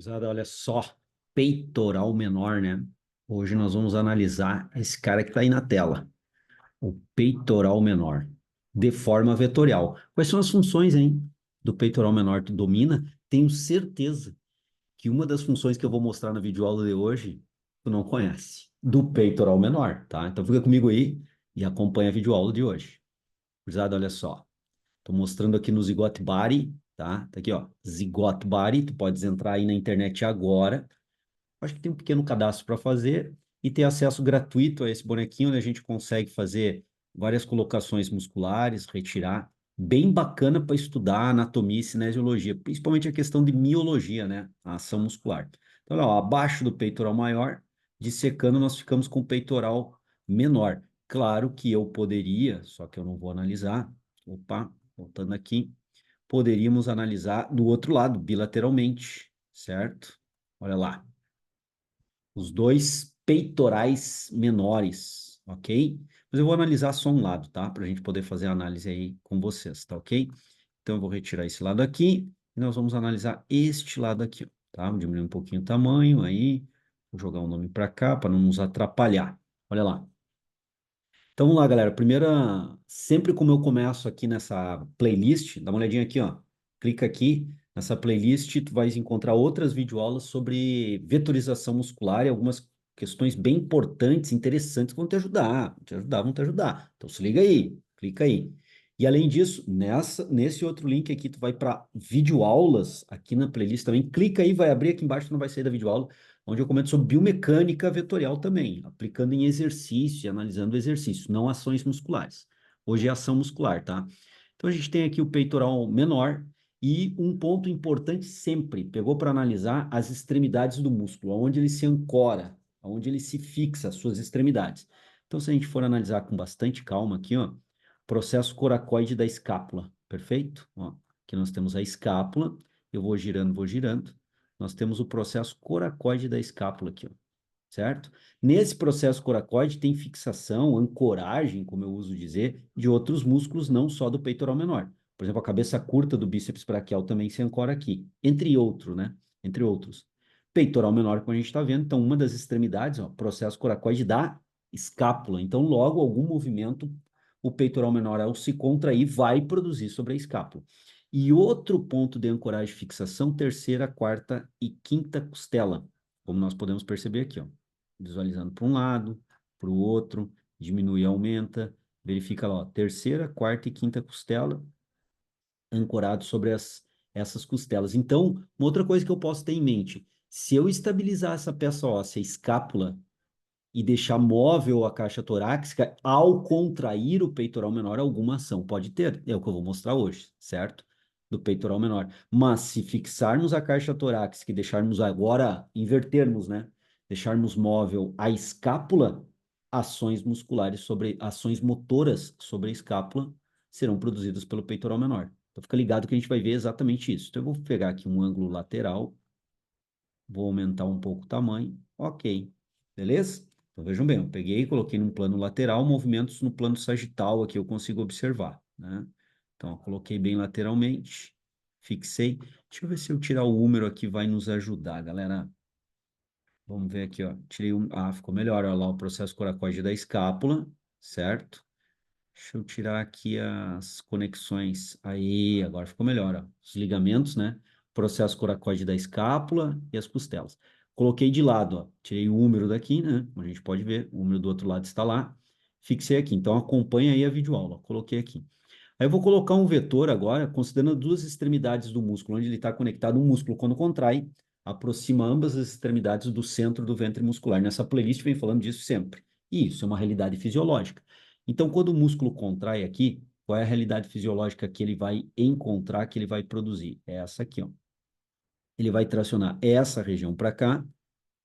Gurizada, olha só, peitoral menor, né? Hoje nós vamos analisar esse cara que está aí na tela, o peitoral menor, de forma vetorial. Quais são as funções, hein, do peitoral menor? Tu domina? Tenho certeza que uma das funções que eu vou mostrar na videoaula de hoje, tu não conhece, do peitoral menor, tá? Então fica comigo aí e acompanha a videoaula de hoje. Gurizada, olha só. Estou mostrando aqui no Zigot Body, tá? Tá aqui, ó, Zigot Body. Tu podes entrar aí na internet agora. Acho que tem um pequeno cadastro para fazer e ter acesso gratuito a esse bonequinho, onde a gente consegue fazer várias colocações musculares, retirar. Bem bacana para estudar anatomia e cinesiologia, principalmente a questão de miologia, né? A ação muscular. Então, ó, abaixo do peitoral maior, dissecando, nós ficamos com o peitoral menor. Claro que eu poderia, só que eu não vou analisar. Opa, voltando aqui. Poderíamos analisar do outro lado, bilateralmente, certo? Olha lá, os dois peitorais menores, ok? Mas eu vou analisar só um lado, tá? Para a gente poder fazer a análise aí com vocês, tá ok? Então eu vou retirar esse lado aqui e nós vamos analisar este lado aqui, ó, tá? Vou diminuir um pouquinho o tamanho aí, vou jogar o nome para cá para não nos atrapalhar. Olha lá. Então vamos lá, galera. Primeira, sempre como eu começo aqui nessa playlist, dá uma olhadinha aqui, ó. Clica aqui nessa playlist, tu vais encontrar outras videoaulas sobre vetorização muscular e algumas questões bem importantes, interessantes que vão te ajudar, vão te ajudar, vão te ajudar. Então se liga aí, clica aí. E além disso, nesse outro link aqui, tu vai para videoaulas aqui na playlist também. Clica aí, vai abrir aqui embaixo, tu não vai sair da videoaula onde eu comento sobre biomecânica vetorial também, aplicando em exercício e analisando exercício, não ações musculares. Hoje é ação muscular, tá? Então a gente tem aqui o peitoral menor e um ponto importante sempre, pegou para analisar as extremidades do músculo, onde ele se ancora, onde ele se fixa, as suas extremidades. Então se a gente for analisar com bastante calma aqui, ó, processo coracoide da escápula, perfeito? Ó, aqui nós temos a escápula, eu vou girando, vou girando. Nós temos o processo coracoide da escápula aqui, ó, certo? Nesse processo coracoide tem fixação, ancoragem, como eu uso dizer, de outros músculos, não só do peitoral menor. Por exemplo, a cabeça curta do bíceps braquial também se ancora aqui, entre outros, né? Entre outros. Peitoral menor, como a gente está vendo, então uma das extremidades, ó, processo coracoide da escápula. Então, logo algum movimento, o peitoral menor, ao se contrair, vai produzir sobre a escápula. E outro ponto de ancoragem e fixação, terceira, quarta e quinta costela, como nós podemos perceber aqui, ó. Visualizando para um lado, para o outro, diminui, aumenta, verifica lá, ó, terceira, quarta e quinta costela, ancorado sobre essas costelas. Então, uma outra coisa que eu posso ter em mente, se eu estabilizar essa peça óssea, escápula, e deixar móvel a caixa torácica, ao contrair o peitoral menor, alguma ação pode ter. É o que eu vou mostrar hoje, certo? Do peitoral menor. Mas se fixarmos a caixa torácica e deixarmos agora, invertermos, né? Deixarmos móvel a escápula, ações musculares sobre, ações motoras sobre a escápula serão produzidas pelo peitoral menor. Então fica ligado que a gente vai ver exatamente isso. Então eu vou pegar aqui um ângulo lateral, vou aumentar um pouco o tamanho, ok, beleza? Então vejam bem, eu peguei, coloquei num plano lateral, movimentos no plano sagital aqui eu consigo observar, né? Então, eu coloquei bem lateralmente, fixei. Deixa eu ver se eu tirar o húmero aqui vai nos ajudar, galera. Vamos ver aqui, ó. Tirei um. Ah, ficou melhor. Olha lá o processo coracoide da escápula, certo? Deixa eu tirar aqui as conexões. Aí, agora ficou melhor, ó. Os ligamentos, né? Processo coracoide da escápula e as costelas. Coloquei de lado, ó. Tirei o húmero daqui, né? Como a gente pode ver, o húmero do outro lado está lá. Fixei aqui. Então, acompanha aí a videoaula. Coloquei aqui. Aí eu vou colocar um vetor agora, considerando duas extremidades do músculo, onde ele está conectado. O músculo, quando contrai, aproxima ambas as extremidades do centro do ventre muscular. Nessa playlist vem falando disso sempre. E isso é uma realidade fisiológica. Então, quando o músculo contrai aqui, qual é a realidade fisiológica que ele vai encontrar, que ele vai produzir? É essa aqui, ó. Ele vai tracionar essa região para cá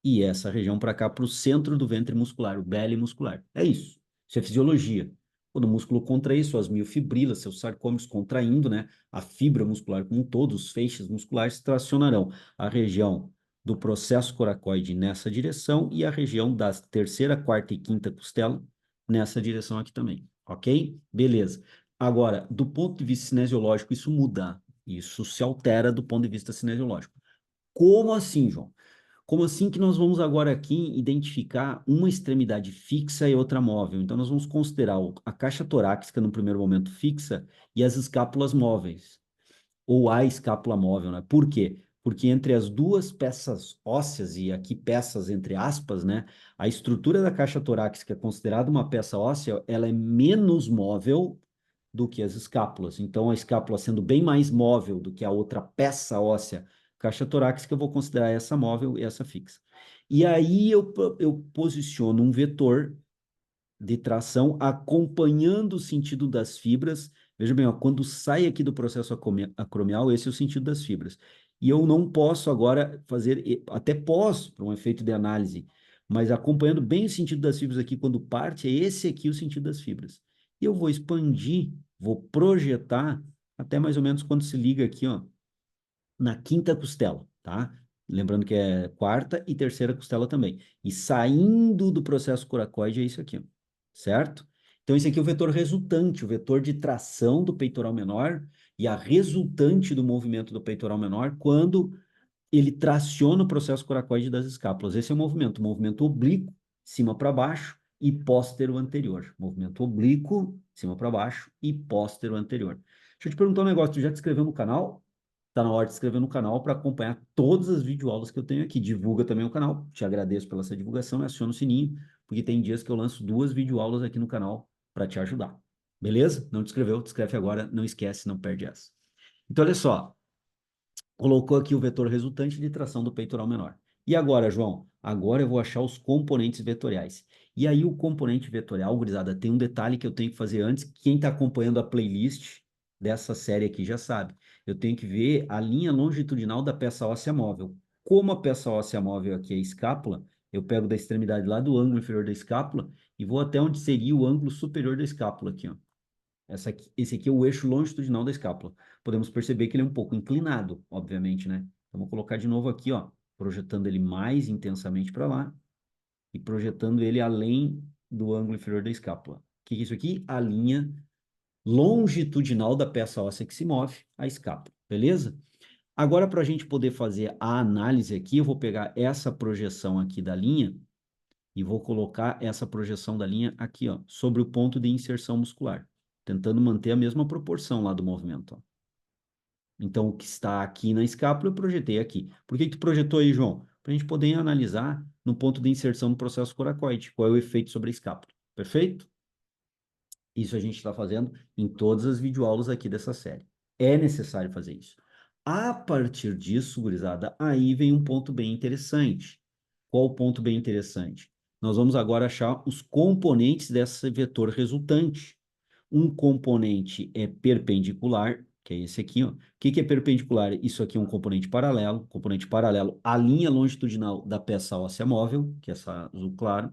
e essa região para cá, para o centro do ventre muscular, o belly muscular. É isso. Isso é fisiologia. Quando o músculo contrair, suas miofibrilas, seus sarcômeros contraindo, né? A fibra muscular como um todo, os feixes musculares tracionarão a região do processo coracoide nessa direção e a região da terceira, quarta e quinta costela nessa direção aqui também. Ok? Beleza. Agora, do ponto de vista cinesiológico, isso muda. Isso se altera do ponto de vista cinesiológico. Como assim, João? Como assim que nós vamos agora aqui identificar uma extremidade fixa e outra móvel? Então, nós vamos considerar a caixa torácica no primeiro momento fixa e as escápulas móveis, ou a escápula móvel, né? Por quê? Porque entre as duas peças ósseas, e aqui peças entre aspas, né? A estrutura da caixa torácica, considerada uma peça óssea, ela é menos móvel do que as escápulas. Então, a escápula sendo bem mais móvel do que a outra peça óssea, caixa torácica, eu vou considerar essa móvel e essa fixa. E aí eu posiciono um vetor de tração acompanhando o sentido das fibras. Veja bem, ó, quando sai aqui do processo acromial, esse é o sentido das fibras. E eu não posso agora fazer, até posso, para um efeito de análise, mas acompanhando bem o sentido das fibras aqui, quando parte, é esse aqui o sentido das fibras. E eu vou expandir, vou projetar até mais ou menos quando se liga aqui, ó, na quinta costela, tá? Lembrando que é quarta e terceira costela também. E saindo do processo coracoide é isso aqui, ó, certo? Então, esse aqui é o vetor resultante, o vetor de tração do peitoral menor e a resultante do movimento do peitoral menor quando ele traciona o processo coracoide das escápulas. Esse é o movimento oblíquo, cima para baixo e póstero anterior. Movimento oblíquo, cima para baixo e póstero anterior. Deixa eu te perguntar um negócio, tu já te inscreveu no canal? Tá na hora de se inscrever no canal para acompanhar todas as videoaulas que eu tenho aqui. Divulga também o canal. Te agradeço pela essa divulgação e aciona o sininho, porque tem dias que eu lanço 2 videoaulas aqui no canal para te ajudar. Beleza? Não te inscreveu? Te inscreve agora. Não esquece, não perde essa. Então, olha só. Colocou aqui o vetor resultante de tração do peitoral menor. E agora, João? Agora eu vou achar os componentes vetoriais. E aí, o componente vetorial, gurizada, tem um detalhe que eu tenho que fazer antes. Quem está acompanhando a playlist dessa série aqui já sabe. Eu tenho que ver a linha longitudinal da peça óssea móvel. Como a peça óssea móvel aqui é a escápula, eu pego da extremidade lá do ângulo inferior da escápula e vou até onde seria o ângulo superior da escápula aqui, ó. Esse aqui é o eixo longitudinal da escápula. Podemos perceber que ele é um pouco inclinado, obviamente, né? Então, vou colocar de novo aqui, ó, projetando ele mais intensamente para lá e projetando ele além do ângulo inferior da escápula. O que é isso aqui? A linha longitudinal da peça óssea que se move, a escápula, beleza? Agora, para a gente poder fazer a análise aqui, eu vou pegar essa projeção aqui da linha e vou colocar essa projeção da linha aqui, ó, sobre o ponto de inserção muscular, tentando manter a mesma proporção lá do movimento, ó. Então, o que está aqui na escápula, eu projetei aqui. Por que que tu projetou aí, João? Para a gente poder analisar no ponto de inserção do processo coracoide, qual é o efeito sobre a escápula. Perfeito? Isso a gente está fazendo em todas as videoaulas aqui dessa série. É necessário fazer isso. A partir disso, gurizada, aí vem um ponto bem interessante. Qual o ponto bem interessante? Nós vamos agora achar os componentes desse vetor resultante. Um componente é perpendicular, que é esse aqui, ó. O que que é perpendicular? Isso aqui é um componente paralelo à linha longitudinal da peça óssea móvel, que é essa azul claro.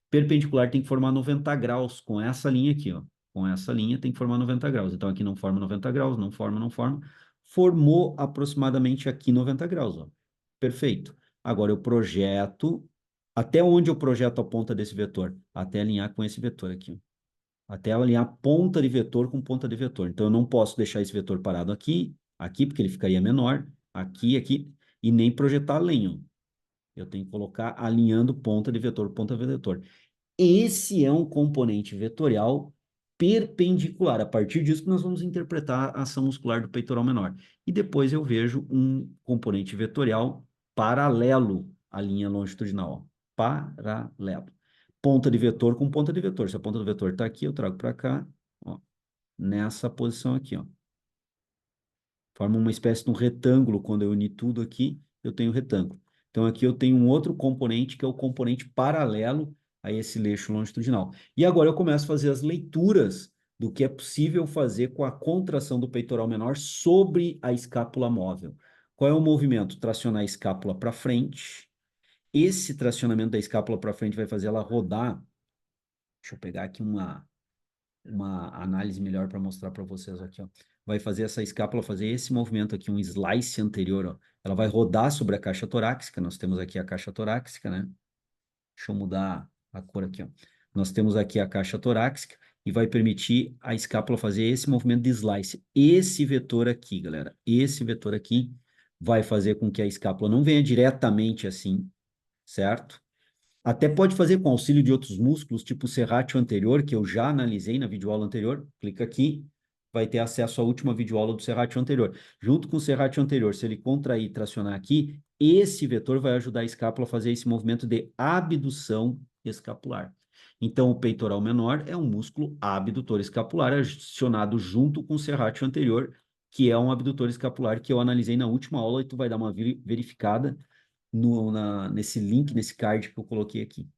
Perpendicular tem que formar 90 graus com essa linha aqui, ó. Com essa linha tem que formar 90 graus. Então aqui não forma 90 graus, não forma, não forma. Formou aproximadamente aqui 90 graus, ó. Perfeito. Agora eu projeto. Até onde eu projeto a ponta desse vetor? Até alinhar com esse vetor aqui, ó. Até alinhar ponta de vetor com ponta de vetor. Então eu não posso deixar esse vetor parado aqui, aqui, porque ele ficaria menor, aqui, aqui, e nem projetar além, ó. Eu tenho que colocar alinhando ponta de vetor, ponta de vetor. Esse é um componente vetorial perpendicular. A partir disso, nós vamos interpretar a ação muscular do peitoral menor. E depois eu vejo um componente vetorial paralelo à linha longitudinal. Ó. Paralelo. Ponta de vetor com ponta de vetor. Se a ponta do vetor está aqui, eu trago para cá, ó, nessa posição aqui. Ó. Forma uma espécie de um retângulo. Quando eu unir tudo aqui, eu tenho retângulo. Então, aqui eu tenho um outro componente, que é o componente paralelo a esse eixo longitudinal. E agora eu começo a fazer as leituras do que é possível fazer com a contração do peitoral menor sobre a escápula móvel. Qual é o movimento? Tracionar a escápula para frente. Esse tracionamento da escápula para frente vai fazer ela rodar. Deixa eu pegar aqui uma análise melhor para mostrar para vocês aqui, ó. Vai fazer essa escápula fazer esse movimento aqui, um slice anterior, ó. Ela vai rodar sobre a caixa torácica. Nós temos aqui a caixa torácica, né? Deixa eu mudar a cor aqui, ó. Nós temos aqui a caixa torácica e vai permitir a escápula fazer esse movimento de slice. Esse vetor aqui, galera, esse vetor aqui vai fazer com que a escápula não venha diretamente assim, certo? Até pode fazer com auxílio de outros músculos, tipo o serrátil anterior, que eu já analisei na videoaula anterior. Clica aqui, vai ter acesso à última videoaula do serrátil anterior. Junto com o serrátil anterior, se ele contrair e tracionar aqui, esse vetor vai ajudar a escápula a fazer esse movimento de abdução escapular. Então, o peitoral menor é um músculo abdutor escapular acionado junto com o serrátil anterior, que é um abdutor escapular que eu analisei na última aula e tu vai dar uma verificada nesse link, nesse card que eu coloquei aqui.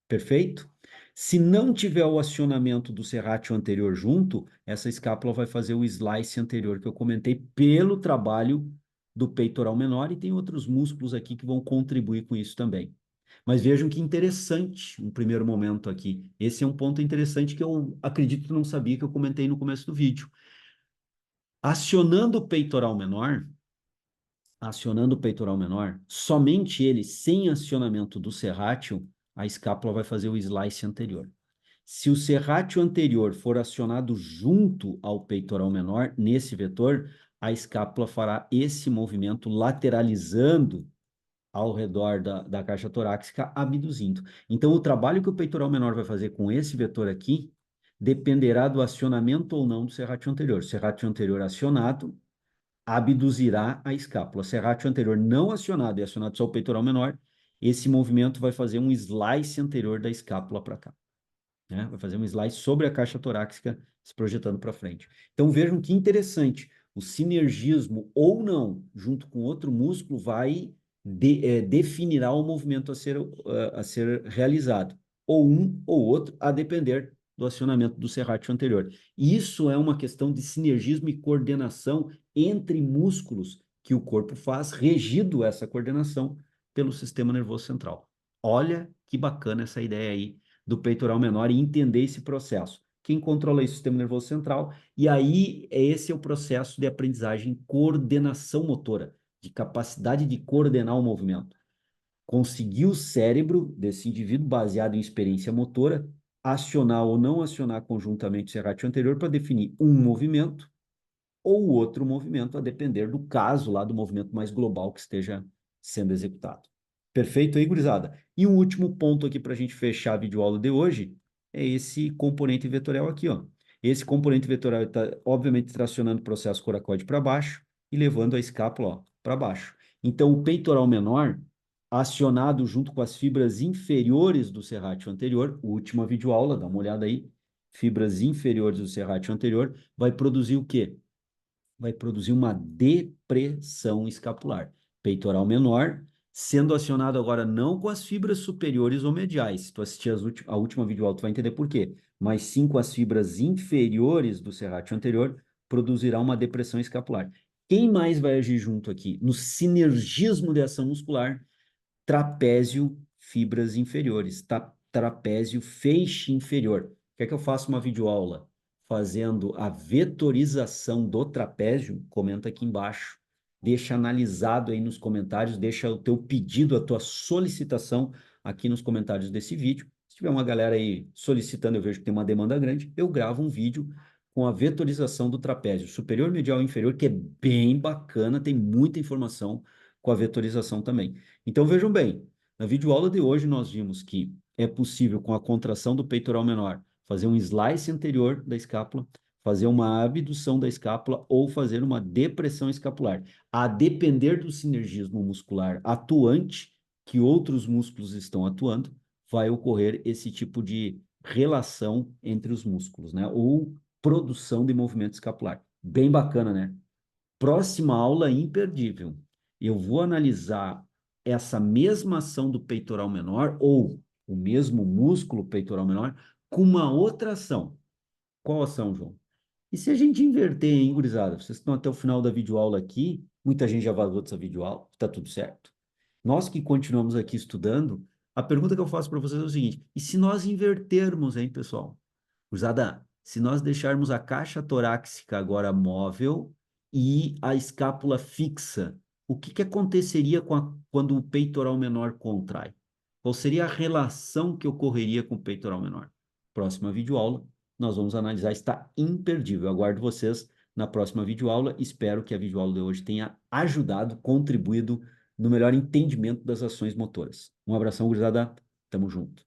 Perfeito? Se não tiver o acionamento do serrátil anterior junto, essa escápula vai fazer o slice anterior que eu comentei pelo trabalho do peitoral menor e tem outros músculos aqui que vão contribuir com isso também. Mas vejam que interessante um primeiro momento aqui. Esse é um ponto interessante que eu acredito que não sabia que eu comentei no começo do vídeo. Acionando o peitoral menor, somente ele, sem acionamento do serrátil, a escápula vai fazer o slice anterior. Se o serrátil anterior for acionado junto ao peitoral menor, nesse vetor, a escápula fará esse movimento lateralizando ao redor da caixa torácica, abduzindo. Então, o trabalho que o peitoral menor vai fazer com esse vetor aqui dependerá do acionamento ou não do serrátil anterior. Serrátil anterior acionado, abduzirá a escápula. Serrátil anterior não acionado e acionado só o peitoral menor, esse movimento vai fazer um slice anterior da escápula para cá, né? Vai fazer um slice sobre a caixa torácica se projetando para frente. Então vejam que interessante, o sinergismo ou não, junto com outro músculo, vai definirá o movimento a ser realizado, ou um ou outro, a depender do acionamento do serrátil anterior. Isso é uma questão de sinergismo e coordenação entre músculos que o corpo faz, regido essa coordenação pelo sistema nervoso central. Olha que bacana essa ideia aí do peitoral menor e entender esse processo. Quem controla isso é o sistema nervoso central, e aí esse é o processo de aprendizagem, coordenação motora, de capacidade de coordenar o movimento. Conseguir o cérebro desse indivíduo, baseado em experiência motora, acionar ou não acionar conjuntamente o serrátil anterior para definir um movimento ou outro movimento, a depender do caso lá do movimento mais global que esteja sendo executado. Perfeito aí, gurizada? E um último ponto aqui para a gente fechar a videoaula de hoje é esse componente vetorial aqui, ó. Esse componente vetorial está, obviamente, tracionando o processo coracoide para baixo e levando a escápula para baixo. Então, o peitoral menor, acionado junto com as fibras inferiores do serrátil anterior, última videoaula, dá uma olhada aí, fibras inferiores do serrátil anterior, vai produzir o quê? Vai produzir uma depressão escapular. Peitoral menor, sendo acionado agora não com as fibras superiores ou mediais. Se tu assistir a última videoaula, tu vai entender por quê. Mas sim com as fibras inferiores do serrátil anterior, produzirá uma depressão escapular. Quem mais vai agir junto aqui? No sinergismo de ação muscular, trapézio, fibras inferiores, trapézio, feixe inferior. Quer que eu faça uma videoaula fazendo a vetorização do trapézio? Comenta aqui embaixo. Deixa analisado aí nos comentários, deixa o teu pedido, a tua solicitação aqui nos comentários desse vídeo. Se tiver uma galera aí solicitando, eu vejo que tem uma demanda grande, eu gravo um vídeo com a vetorização do trapézio superior, medial e inferior, que é bem bacana, tem muita informação com a vetorização também. Então vejam bem, na videoaula de hoje nós vimos que é possível, com a contração do peitoral menor, fazer um slice anterior da escápula, fazer uma abdução da escápula ou fazer uma depressão escapular. A depender do sinergismo muscular atuante que outros músculos estão atuando, vai ocorrer esse tipo de relação entre os músculos, né? Ou produção de movimento escapular. Bem bacana, né? Próxima aula imperdível. Eu vou analisar essa mesma ação do peitoral menor ou o mesmo músculo peitoral menor com uma outra ação. Qual ação, João? E se a gente inverter, hein, gurizada? Vocês estão até o final da videoaula aqui, muita gente já vazou dessa videoaula, tá tudo certo. Nós que continuamos aqui estudando, a pergunta que eu faço para vocês é o seguinte: e se nós invertermos, hein, pessoal? Cruzada, se nós deixarmos a caixa torácica agora móvel e a escápula fixa, o que que aconteceria quando o peitoral menor contrai? Qual seria a relação que ocorreria com o peitoral menor? Próxima videoaula, nós vamos analisar, está imperdível. Aguardo vocês na próxima videoaula. Espero que a videoaula de hoje tenha ajudado, contribuído no melhor entendimento das ações motoras. Um abração, gurizada. Tamo junto.